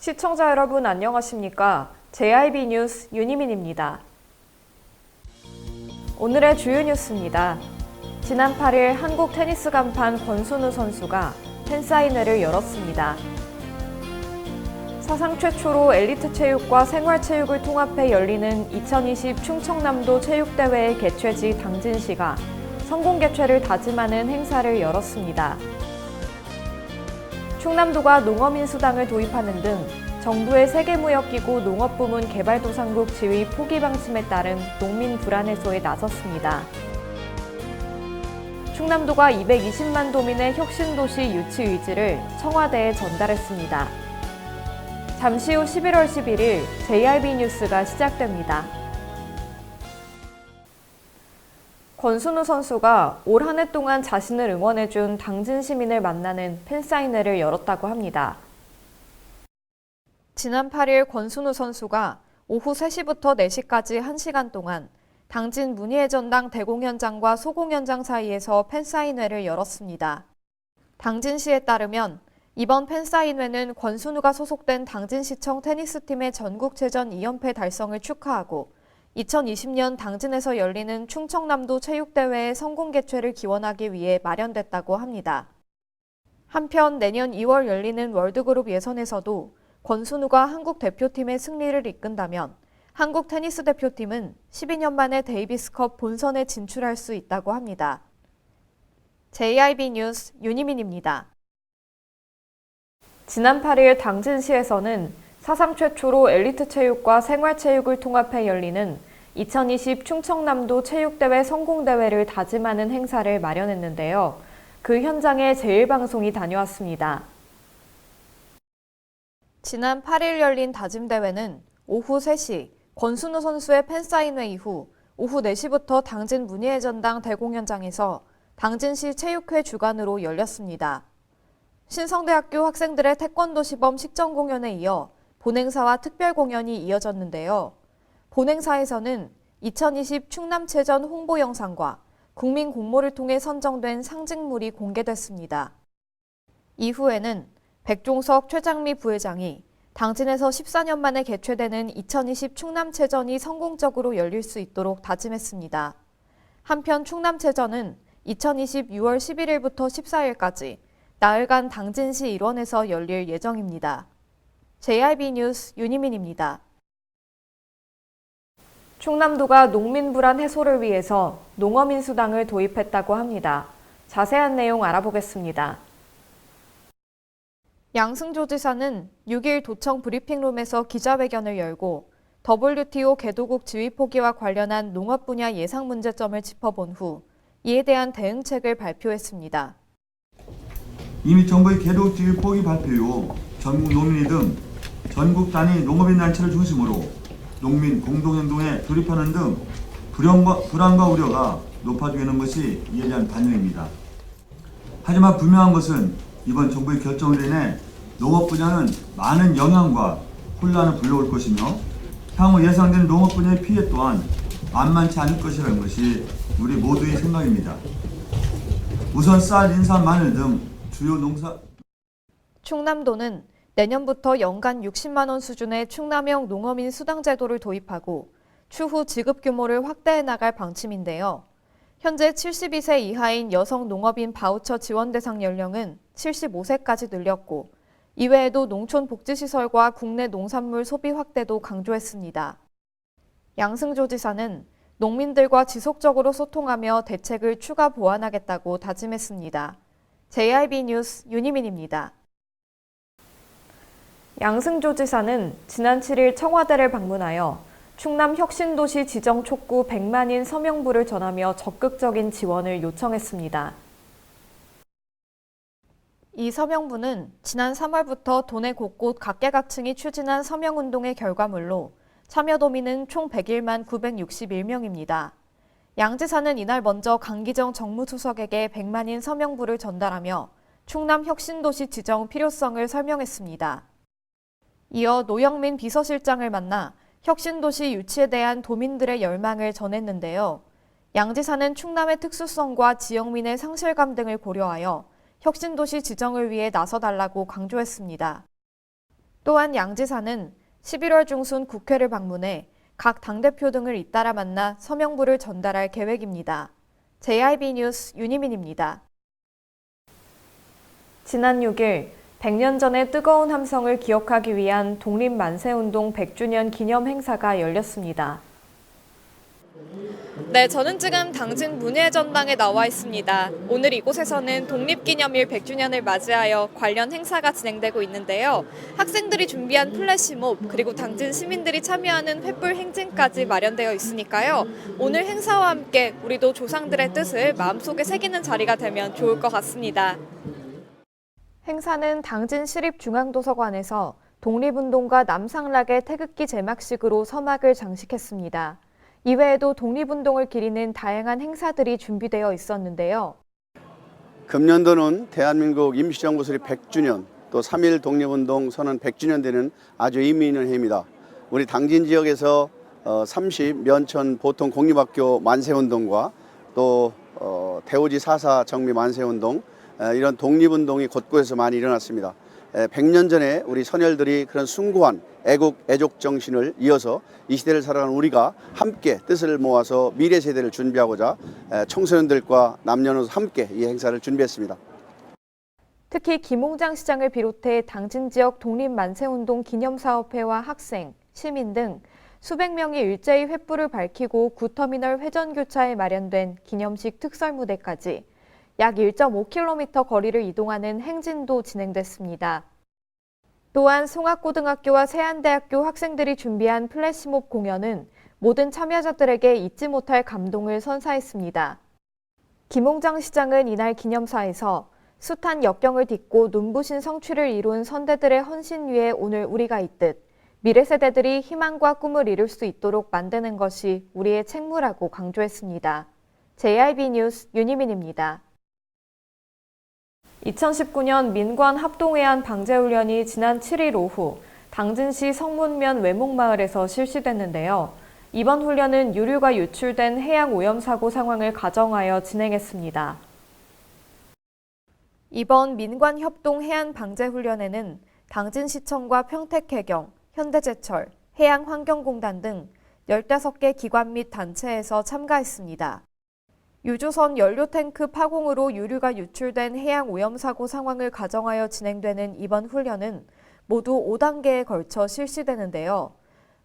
시청자 여러분 안녕하십니까? JIB 뉴스 윤희민입니다. 오늘의 주요 뉴스입니다. 지난 8일 한국 테니스 간판 권순우 선수가 팬사인회를 열었습니다. 사상 최초로 엘리트 체육과 생활체육을 통합해 열리는 2020 충청남도 체육대회의 개최지 당진시가 성공 개최를 다짐하는 행사를 열었습니다. 충남도가 농어민수당을 도입하는 등 정부의 세계무역기구 농업부문 개발도상국 지위 포기 방침에 따른 농민 불안 해소에 나섰습니다. 충남도가 220만 도민의 혁신도시 유치 의지를 청와대에 전달했습니다. 잠시 후 11월 11일 JIB 뉴스가 시작됩니다. 권순우 선수가 올 한 해 동안 자신을 응원해준 당진 시민을 만나는 팬사인회를 열었다고 합니다. 지난 8일 권순우 선수가 오후 3시부터 4시까지 1시간 동안 당진 문희의 전당 대공연장과 소공연장 사이에서 팬사인회를 열었습니다. 당진시에 따르면 이번 팬사인회는 권순우가 소속된 당진시청 테니스팀의 전국체전 2연패 달성을 축하하고 2020년 당진에서 열리는 충청남도 체육대회의 성공 개최를 기원하기 위해 마련됐다고 합니다. 한편 내년 2월 열리는 월드그룹 예선에서도 권순우가 한국 대표팀의 승리를 이끈다면 한국 테니스 대표팀은 12년 만에 데이비스컵 본선에 진출할 수 있다고 합니다. JIB 뉴스 윤희민입니다. 지난 8일 당진시에서는 사상 최초로 엘리트 체육과 생활체육을 통합해 열리는 2020 충청남도 체육대회 성공대회를 다짐하는 행사를 마련했는데요. 그 현장에 제일방송이 다녀왔습니다. 지난 8일 열린 다짐대회는 오후 3시 권순우 선수의 팬사인회 이후 오후 4시부터 당진 문희의 전당 대공연장에서 당진시 체육회 주관으로 열렸습니다. 신성대학교 학생들의 태권도 시범 식전 공연에 이어 본행사와 특별 공연이 이어졌는데요. 본행사에서는 2020 충남체전 홍보 영상과 국민 공모를 통해 선정된 상징물이 공개됐습니다. 이후에는 백종석 최장미 부회장이 당진에서 14년 만에 개최되는 2020 충남체전이 성공적으로 열릴 수 있도록 다짐했습니다. 한편 충남체전은 2020 6월 11일부터 14일까지 나흘간 당진시 일원에서 열릴 예정입니다. JIB 뉴스 윤희민입니다. 충남도가 농민 불안 해소를 위해서 농어민수당을 도입했다고 합니다. 자세한 내용 알아보겠습니다. 양승조 지사는 6일 도청 브리핑룸에서 기자회견을 열고 WTO 개도국 지위 포기와 관련한 농업 분야 예상 문제점을 짚어본 후 이에 대한 대응책을 발표했습니다. 이미 정부의 개도국 지위 포기 발표 이후 전국 농민이 등 전국 단위 농업인 단체를 중심으로 농민 공동행동에 돌입하는 등 불안과 우려가 높아지고 있는 것이 이에 대한 반영입니다. 하지만 분명한 것은 이번 정부의 결정으로 인해 농업 분야는 많은 영향과 혼란을 불러올 것이며 향후 예상되는 농업 분야의 피해 또한 만만치 않을 것이라는 것이 우리 모두의 생각입니다. 우선 쌀, 인삼, 마늘 등 주요 농사 충남도는 내년부터 연간 60만 원 수준의 충남형 농어민 수당 제도를 도입하고 추후 지급 규모를 확대해 나갈 방침인데요. 현재 72세 이하인 여성 농업인 바우처 지원 대상 연령은 75세까지 늘렸고 이외에도 농촌 복지시설과 국내 농산물 소비 확대도 강조했습니다. 양승조 지사는 농민들과 지속적으로 소통하며 대책을 추가 보완하겠다고 다짐했습니다. JIB 뉴스 윤희민입니다. 양승조 지사는 지난 7일 청와대를 방문하여 충남 혁신도시 지정 촉구 100만인 서명부를 전하며 적극적인 지원을 요청했습니다. 이 서명부는 지난 3월부터 도내 곳곳 각계각층이 추진한 서명운동의 결과물로 참여도민은 총 101만 961명입니다. 양 지사는 이날 먼저 강기정 정무수석에게 100만인 서명부를 전달하며 충남 혁신도시 지정 필요성을 설명했습니다. 이어 노영민 비서실장을 만나 혁신도시 유치에 대한 도민들의 열망을 전했는데요. 양 지사는 충남의 특수성과 지역민의 상실감 등을 고려하여 혁신도시 지정을 위해 나서달라고 강조했습니다. 또한 양 지사는 11월 중순 국회를 방문해 각 당대표 등을 잇따라 만나 서명부를 전달할 계획입니다. JIB 뉴스 윤희민입니다. 지난 6일 100년 전의 뜨거운 함성을 기억하기 위한 독립만세운동 100주년 기념 행사가 열렸습니다. 네, 저는 지금 당진 문예전당에 나와 있습니다. 오늘 이곳에서는 독립기념일 100주년을 맞이하여 관련 행사가 진행되고 있는데요. 학생들이 준비한 플래시몹 그리고 당진 시민들이 참여하는 횃불 행진까지 마련되어 있으니까요. 오늘 행사와 함께 우리도 조상들의 뜻을 마음속에 새기는 자리가 되면 좋을 것 같습니다. 행사는 당진시립중앙도서관에서 독립운동가 남상락의 태극기 제막식으로 서막을 장식했습니다. 이외에도 독립운동을 기리는 다양한 행사들이 준비되어 있었는데요. 금년도는 대한민국 임시정부 수립 100주년, 또 3.1 독립운동 선언 100주년 되는 아주 의미 있는 해입니다. 우리 당진 지역에서 30면천 보통 공립학교 만세운동과 또 대오지 4.4 정미 만세운동, 이런 독립운동이 곳곳에서 많이 일어났습니다. 100년 전에 우리 선열들이 그런 숭고한 애국, 애족 정신을 이어서 이 시대를 살아가는 우리가 함께 뜻을 모아서 미래 세대를 준비하고자 청소년들과 남녀노소 함께 이 행사를 준비했습니다. 특히 김홍장 시장을 비롯해 당진 지역 독립만세운동 기념사업회와 학생, 시민 등 수백 명이 일제히 횃불을 밝히고 구터미널 회전교차에 마련된 기념식 특설무대까지 약 1.5km 거리를 이동하는 행진도 진행됐습니다. 또한 송악고등학교와 세안대학교 학생들이 준비한 플래시몹 공연은 모든 참여자들에게 잊지 못할 감동을 선사했습니다. 김홍장 시장은 이날 기념사에서 숱한 역경을 딛고 눈부신 성취를 이룬 선대들의 헌신 위에 오늘 우리가 있듯 미래 세대들이 희망과 꿈을 이룰 수 있도록 만드는 것이 우리의 책무라고 강조했습니다. JIB 뉴스 윤희민입니다. 2019년 민관 합동해안 방제훈련이 지난 7일 오후 당진시 성문면 외목마을에서 실시됐는데요. 이번 훈련은 유류가 유출된 해양 오염 사고 상황을 가정하여 진행했습니다. 이번 민관 협동 해안 방제 훈련에는 당진시청과 평택해경, 현대제철, 해양환경공단 등 15개 기관 및 단체에서 참가했습니다. 유조선 연료탱크 파공으로 유류가 유출된 해양 오염 사고 상황을 가정하여 진행되는 이번 훈련은 모두 5단계에 걸쳐 실시되는데요.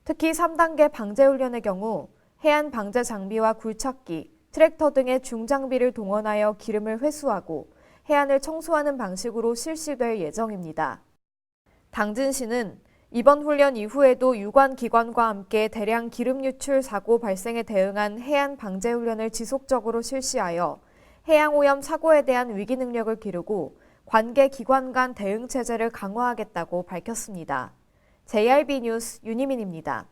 특히 3단계 방제훈련의 경우 해안 방제 장비와 굴착기, 트랙터 등의 중장비를 동원하여 기름을 회수하고 해안을 청소하는 방식으로 실시될 예정입니다. 당진시는 이번 훈련 이후에도 유관 기관과 함께 대량 기름 유출 사고 발생에 대응한 해안 방제 훈련을 지속적으로 실시하여 해양 오염 사고에 대한 위기 능력을 기르고 관계 기관 간 대응 체제를 강화하겠다고 밝혔습니다. JIB 뉴스 윤희민입니다.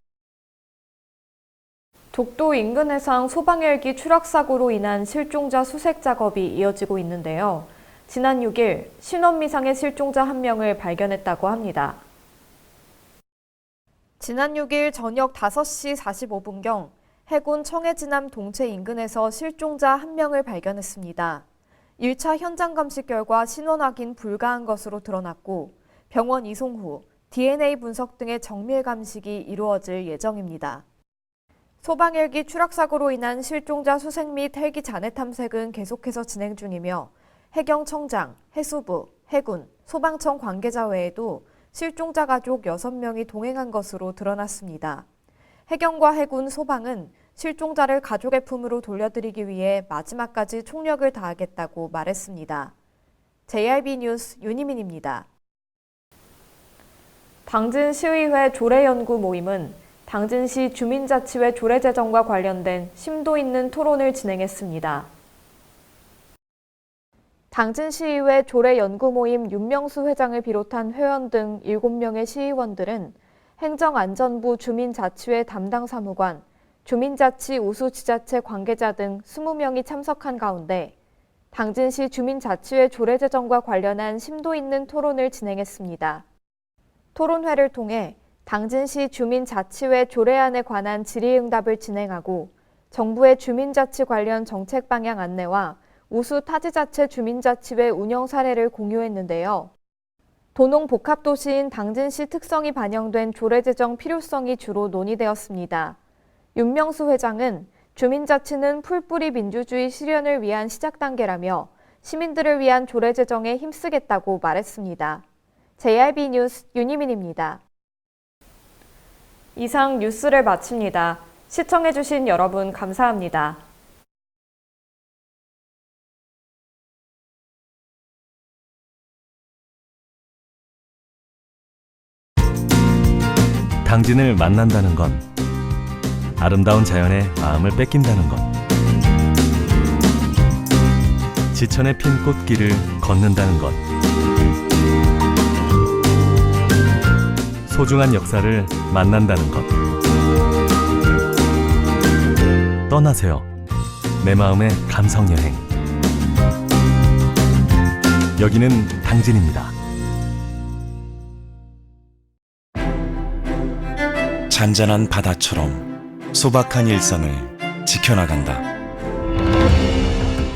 독도 인근 해상 소방헬기 추락 사고로 인한 실종자 수색 작업이 이어지고 있는데요. 지난 6일 신원미상의 실종자 1명을 발견했다고 합니다. 지난 6일 저녁 5시 45분경 해군 청해진암 동체 인근에서 실종자 1명을 발견했습니다. 1차 현장 감식 결과 신원 확인 불가한 것으로 드러났고 병원 이송 후 DNA 분석 등의 정밀 감식이 이루어질 예정입니다. 소방헬기 추락 사고로 인한 실종자 수색 및 헬기 잔해 탐색은 계속해서 진행 중이며 해경청장, 해수부, 해군, 소방청 관계자 외에도 실종자 가족 6명이 동행한 것으로 드러났습니다. 해경과 해군, 소방은 실종자를 가족의 품으로 돌려드리기 위해 마지막까지 총력을 다하겠다고 말했습니다. JIB 뉴스 윤희민입니다. 당진시의회 조례연구 모임은 당진시 주민자치회 조례 제정과 관련된 심도 있는 토론을 진행했습니다. 당진시의회 조례연구모임 윤명수 회장을 비롯한 회원 등 7명의 시의원들은 행정안전부 주민자치회 담당 사무관, 주민자치 우수지자체 관계자 등 20명이 참석한 가운데 당진시 주민자치회 조례 제정과 관련한 심도 있는 토론을 진행했습니다. 토론회를 통해 당진시 주민자치회 조례안에 관한 질의응답을 진행하고 정부의 주민자치 관련 정책 방향 안내와 우수 타지자체 주민자치회 운영 사례를 공유했는데요. 도농복합도시인 당진시 특성이 반영된 조례 제정 필요성이 주로 논의되었습니다. 윤명수 회장은 주민자치는 풀뿌리 민주주의 실현을 위한 시작 단계라며 시민들을 위한 조례 제정에 힘쓰겠다고 말했습니다. JRB 뉴스 윤희민입니다. 이상 뉴스를 마칩니다. 시청해주신 여러분 감사합니다. 당진을 만난다는 건 아름다운 자연에 마음을 뺏긴다는 것, 지천에 핀 꽃길을 걷는다는 것, 소중한 역사를 만난다는 것. 떠나세요. 내 마음의 감성여행. 여기는 당진입니다. 잔잔한 바다처럼 소박한 일상을 지켜나간다.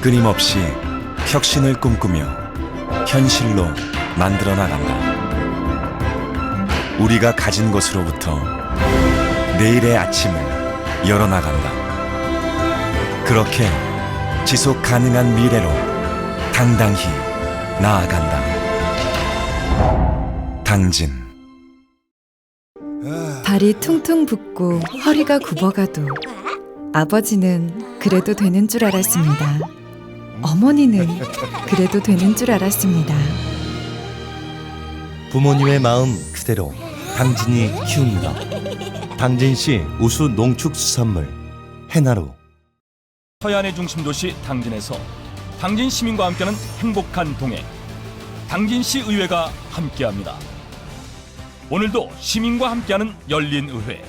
끊임없이 혁신을 꿈꾸며 현실로 만들어 나간다. 우리가 가진 것으로부터 내일의 아침을 열어나간다. 그렇게 지속 가능한 미래로 당당히 나아간다. 당진. 발이 퉁퉁 붓고 허리가 굽어가도 아버지는 그래도 되는 줄 알았습니다. 어머니는 그래도 되는 줄 알았습니다. 부모님의 마음 그대로 당진이 키웁니다. 당진시 우수 농축수산물 해나루. 서해안의 중심 도시 당진에서 당진 시민과 함께하는 행복한 동행, 당진시 의회가 함께합니다. 오늘도 시민과 함께하는 열린 의회,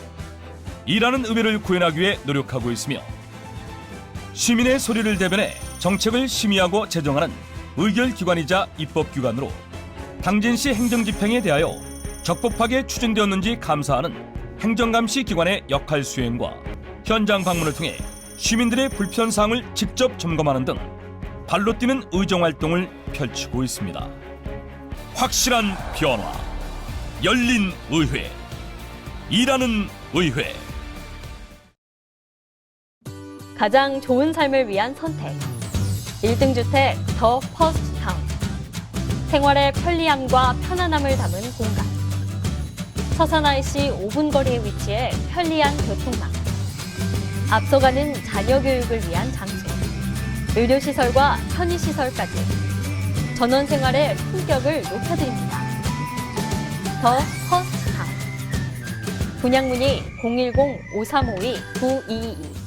일하는 의회를 구현하기 위해 노력하고 있으며 시민의 소리를 대변해 정책을 심의하고 제정하는 의결기관이자 입법기관으로 당진시 행정집행에 대하여 적법하게 추진되었는지 감사하는 행정감시 기관의 역할 수행과 현장 방문을 통해 시민들의 불편사항을 직접 점검하는 등 발로 뛰는 의정활동을 펼치고 있습니다. 확실한 변화, 열린 의회, 일하는 의회. 가장 좋은 삶을 위한 선택. 1등 주택 더 퍼스트 타운. 생활의 편리함과 편안함을 담은 공간. 서산 IC 5분 거리에 위치해 편리한 교통망. 앞서가는 자녀 교육을 위한 장소. 의료시설과 편의시설까지. 전원 생활의 품격을 높여드립니다. 더 퍼스트 타운. 분양문의 010-5352-9222